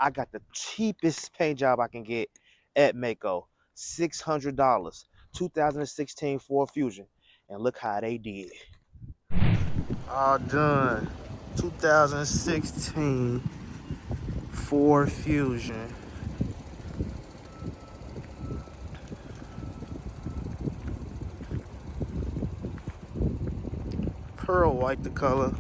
I got the cheapest paint job I can get at Maaco, $600, 2016 Ford Fusion, and look how they did. All done. 2016 Ford Fusion. Pearl white the color.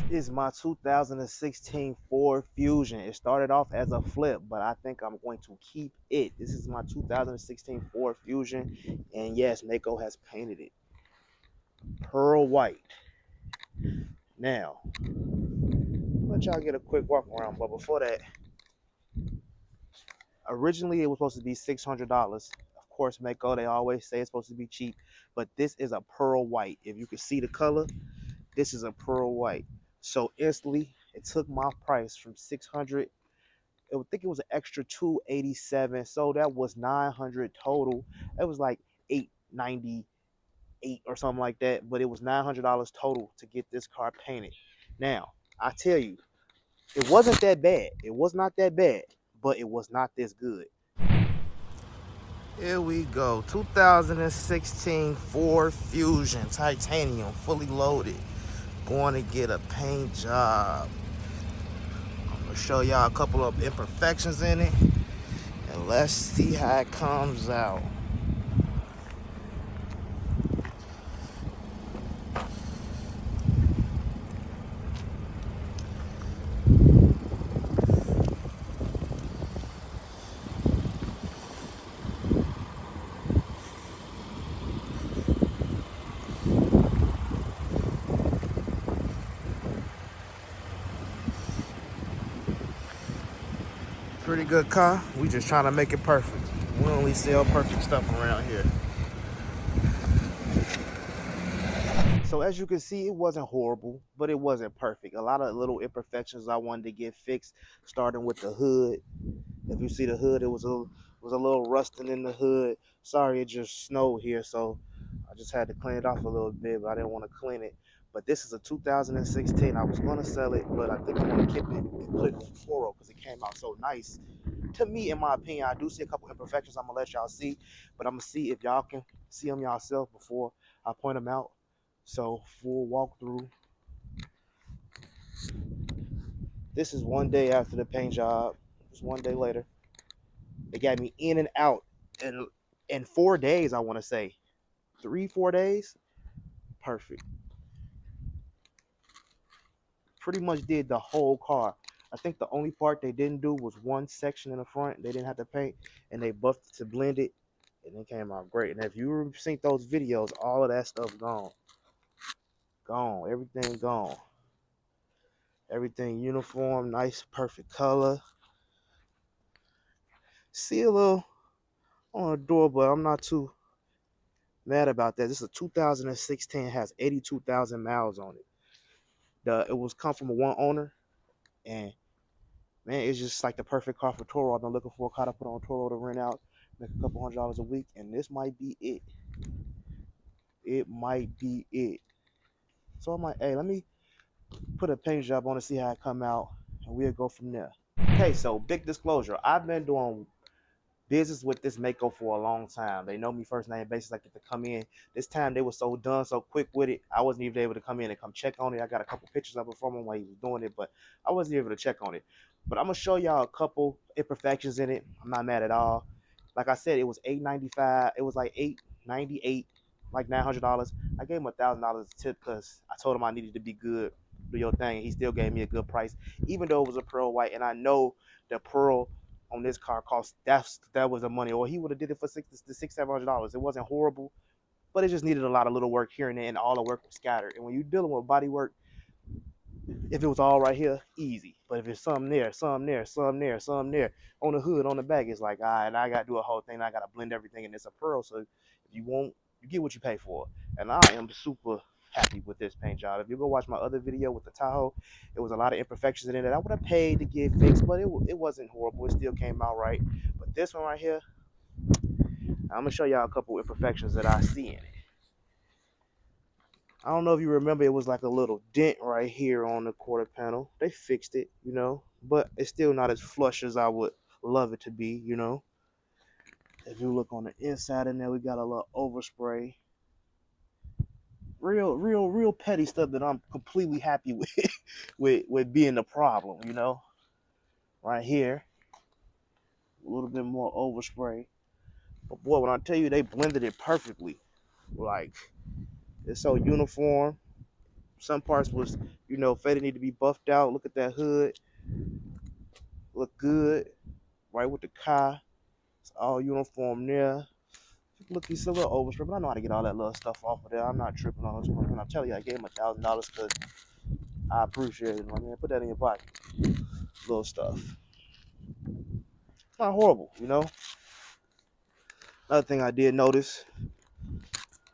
This is my 2016 Ford Fusion. It started off as a flip, but I think I'm going to keep it. This is my 2016 Ford Fusion, and yes, Maaco has painted it pearl white. Now, let y'all get a quick walk around, but before that, originally it was supposed to be $600. Of course, Maaco, they always say it's supposed to be cheap, but this is a pearl white. If you can see the color, this is a pearl white. So instantly, it took my price from 600. I think it was an extra 287, so that was 900 total. It was like 898 or something like that, but it was $900 total to get this car painted. Now, I tell you, it wasn't that bad. It was not that bad, but it was not this good. Here we go. 2016 Ford Fusion titanium, fully loaded. Going to get a paint job. I'm gonna show y'all a couple of imperfections in it, and let's see how it comes out. Pretty good car. We just trying to make it perfect. We only sell perfect stuff around here. So as you can see, it wasn't horrible, but it wasn't perfect. A lot of little imperfections I wanted to get fixed, starting with the hood. If you see the hood, it was a little rusting in the hood. Sorry, it just snowed here, so I just had to clean it off a little bit, but I didn't want to clean it. But this is a 2016. I was going to sell it, but I think I'm going to keep it and put it on Toro because it came out so nice. To me, in my opinion, I do see a couple imperfections I'm going to let y'all see, but I'm going to see if y'all can see them yourself before I point them out. So, full walkthrough. This is one day after the paint job. Just one day later. They got me in and out in 4 days, I want to say. 3-4 days. Perfect. Pretty much did the whole car. I think the only part they didn't do was one section in the front. They didn't have to paint, and they buffed it to blend it, and it came out great. And if you seen those videos, all of that stuff gone. Gone. Everything gone. Everything uniform, nice, perfect color. See a little on the door, but I'm not too mad about that. This is a 2016, has 82,000 miles on it. It was come from one owner, and man, it's just like the perfect car for Toro. I've been looking for a car to put on Toro to rent out, make a couple $100 a week, and this might be it. It might be it. So I'm like, hey, let me put a paint job on to see how it come out, and we'll go from there. Okay, so big disclosure. I've been doing business with this Maaco for a long time. They know me first name basis. I get to come in. This time they were so done so quick with it, I wasn't even able to come in and come check on it. I got a couple pictures of it from him while he was doing it, but I wasn't able to check on it. But I'm gonna show y'all a couple imperfections in it. I'm not mad at all. Like I said, it was $895. It was like $898, like $900. I gave him $1,000 tip because I told him I needed to be good, do your thing. He still gave me a good price, even though it was a pearl white, and I know the pearl on this car cost that was the money, or he would have did it for $600-$700. It wasn't horrible, but it just needed a lot of little work here and there, and all the work was scattered. And when you're dealing with body work, If it was all right here, easy. But if it's some there, some there, some there, some there, on the hood, on the back, it's like, all right, I gotta do a whole thing. I gotta blend everything, and it's a pearl. So if you want, you get what you pay for. And I am super happy with this paint job. If you go watch my other video with the Tahoe, it was a lot of imperfections in it that I would have paid to get fixed, but it wasn't horrible. It still came out right. But this one right here, I'm gonna show y'all a couple imperfections that I see in it. I don't know if you remember, it was like a little dent right here on the quarter panel. They fixed it, but it's still not as flush as I would love it to be. If you look on the inside in there, we got a little overspray. Real petty stuff that I'm completely happy with, with being the problem. Right here, a little bit more overspray. But boy, when I tell you they blended it perfectly, like it's so uniform. Some parts was, faded, need to be buffed out. Look at that hood, look good. Right with the car, it's all uniform there. Look, he's a little overspray, but I know how to get all that little stuff off of there. I'm not tripping on it too much. When I tell you I gave him $1,000 because I appreciate it, my man. Put that in your pocket. Little stuff. Not horrible. Another thing I did notice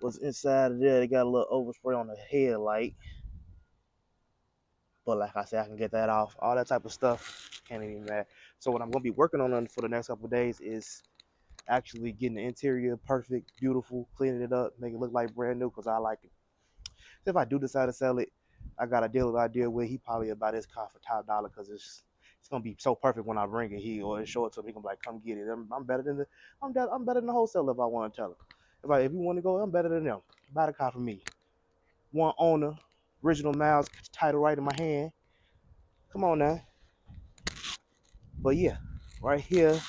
was inside of there, they got a little overspray on the headlight. But like I said, I can get that off. All that type of stuff, can't even mad. So what I'm gonna be working on for the next couple of days is actually getting the interior perfect, beautiful, cleaning it up, make it look like brand new because I like it. So if I do decide to sell it, I got a deal I deal with. He probably about his car for top dollar because it's gonna be so perfect when I bring it. Or show it to him. He gonna be like, "Come get it." I'm better than I'm better than the wholesaler if I want to tell him. If you want to go, I'm better than them. Buy the car from me. One owner, original miles, title right in my hand. Come on now. But yeah, right here,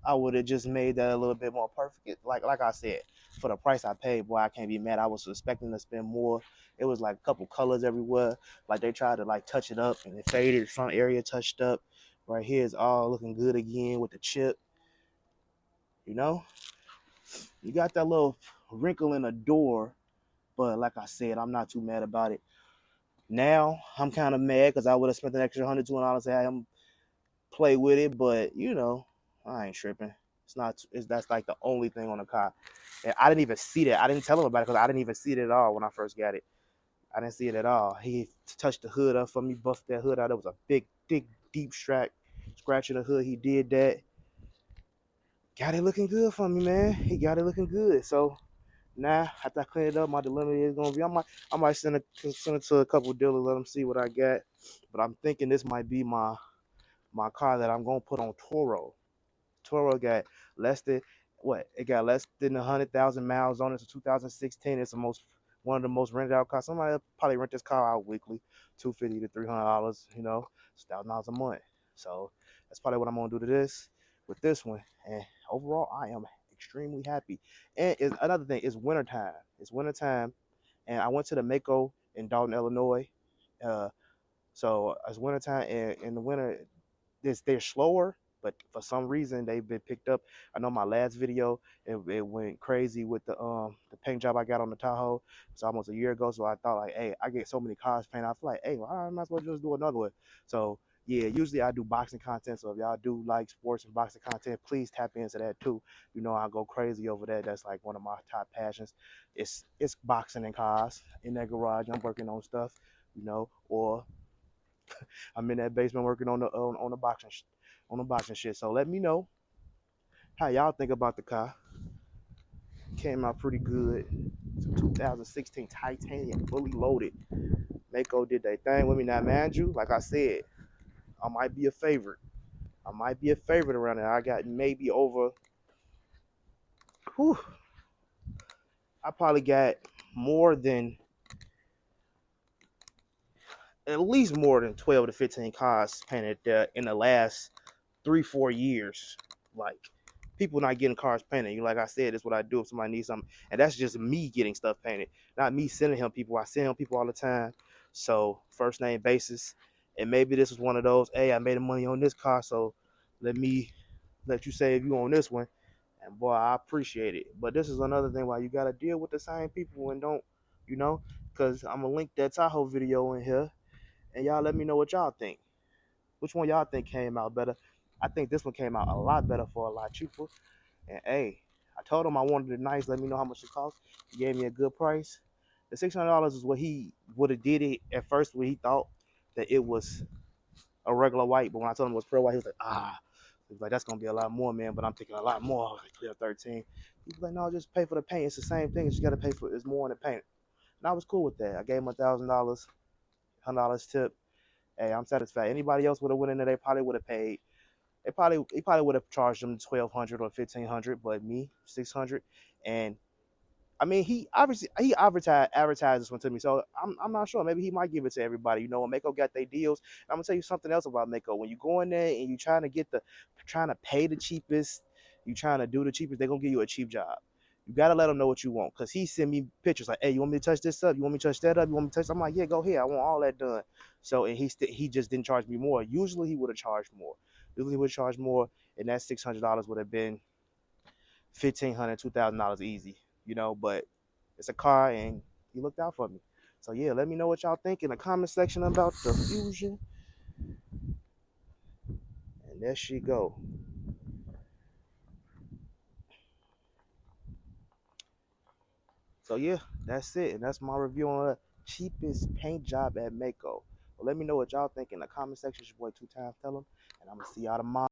I would have just made that a little bit more perfect. Like I said, for the price I paid, boy, I can't be mad. I was expecting to spend more. It was like a couple colors everywhere. Like they tried to like touch it up and it faded. Front area touched up. Right here is all looking good again with the chip. You know, you got that little wrinkle in the door, but like I said, I'm not too mad about it. Now I'm kind of mad because I would have spent an extra $100, $200 to have him play with it, but I ain't tripping. It's not. That's like the only thing on the car, and I didn't even see that. I didn't tell him about it because I didn't even see it at all when I first got it. I didn't see it at all. He touched the hood up for me, buffed that hood out. There was a big, deep scratch in the hood. He did that. Got it looking good for me, man. He got it looking good. So now after I clean it up, my dilemma is gonna be I might send it to a couple of dealers, let them see what I got. But I'm thinking this might be my car that I'm gonna put on Toro. Toro got less than what? It got less than 100,000 miles on it. It's 2016. It's one of the most rented out cars. Somebody probably rent this car out weekly, $250 to $300. It's $1,000 a month. So that's probably what I'm gonna do to this with this one. And overall, I am extremely happy. And another thing, it's wintertime. It's wintertime, and I went to the MAACO in Dalton, Illinois. Uh, so it's wintertime, and in the winter they're slower, but for some reason they've been picked up. I know my last video it went crazy with the paint job I got on the Tahoe. It's almost a year ago, so I thought like, hey, I get so many cars painted. I feel like, hey, well, I might as well just do another one. So yeah, usually I do boxing content. So if y'all do like sports and boxing content, please tap into that too. I go crazy over that. That's like one of my top passions. It's boxing and cars in that garage. I'm working on stuff, or I'm in that basement working on the boxing shit. So let me know how y'all think about the car. Came out pretty good. It's a 2016 titanium, fully loaded. Mako did their thing with me. Now, man, you, like I said, I might be a favorite. I might be a favorite around there. I got maybe over. Whew, I probably got more than at least more than 12 to 15 cars painted in the last 3 4 years. Like people not getting cars painted. Like I said, that's what I do if somebody needs something, and that's just me getting stuff painted, not me sending him people. I send him people all the time. So first name basis, and maybe this was one of those. Hey, I made money on this car, so let me let you save you on this one. And boy, I appreciate it. But this is another thing why you gotta deal with the same people and don't, you know, because I'm gonna link that Tahoe video in here, and y'all let me know what y'all think. Which one y'all think came out better? I think this one came out a lot better for a lot cheaper. And hey, I told him I wanted it nice. Let me know how much it cost. He gave me a good price. The $600 is what he would have did it at first when he thought that it was a regular white. But when I told him it was pearl white, he was like, ah. He was like, that's gonna be a lot more, man. But I'm thinking a lot more. I was like, clear 13. He was like, no, just pay for the paint. It's the same thing. You just gotta pay for it. It's more in the paint. And I was cool with that. I gave him $1,000, $100 tip. Hey, I'm satisfied. Anybody else would have went in there, they probably would have paid. He probably would have charged them 1,200 or 1,500, but me 600. And I mean, he obviously he advertised this one to me, so I'm not sure. Maybe he might give it to everybody. You know, when Mako got their deals, and I'm gonna tell you something else about Mako. When you go in there and you trying to pay the cheapest, you trying to do the cheapest, they're gonna give you a cheap job. You gotta let them know what you want, cause he sent me pictures like, "Hey, you want me to touch this up? You want me to touch that up? You want me to touch?" I'm like, "Yeah, go ahead. I want all that done." So, and he just didn't charge me more. Usually he would have charged more. Usually he would charge more, and that $600 would have been 1,500, $2,000 easy, you know. But it's a car, and he looked out for me. So yeah, let me know what y'all think in the comment section about the Fusion. And there she go. So yeah, that's it, and that's my review on the cheapest paint job at Mako. Well, let me know what y'all think in the comment section. It's your boy 2 Times Tell 'em, and I'm gonna see y'all tomorrow.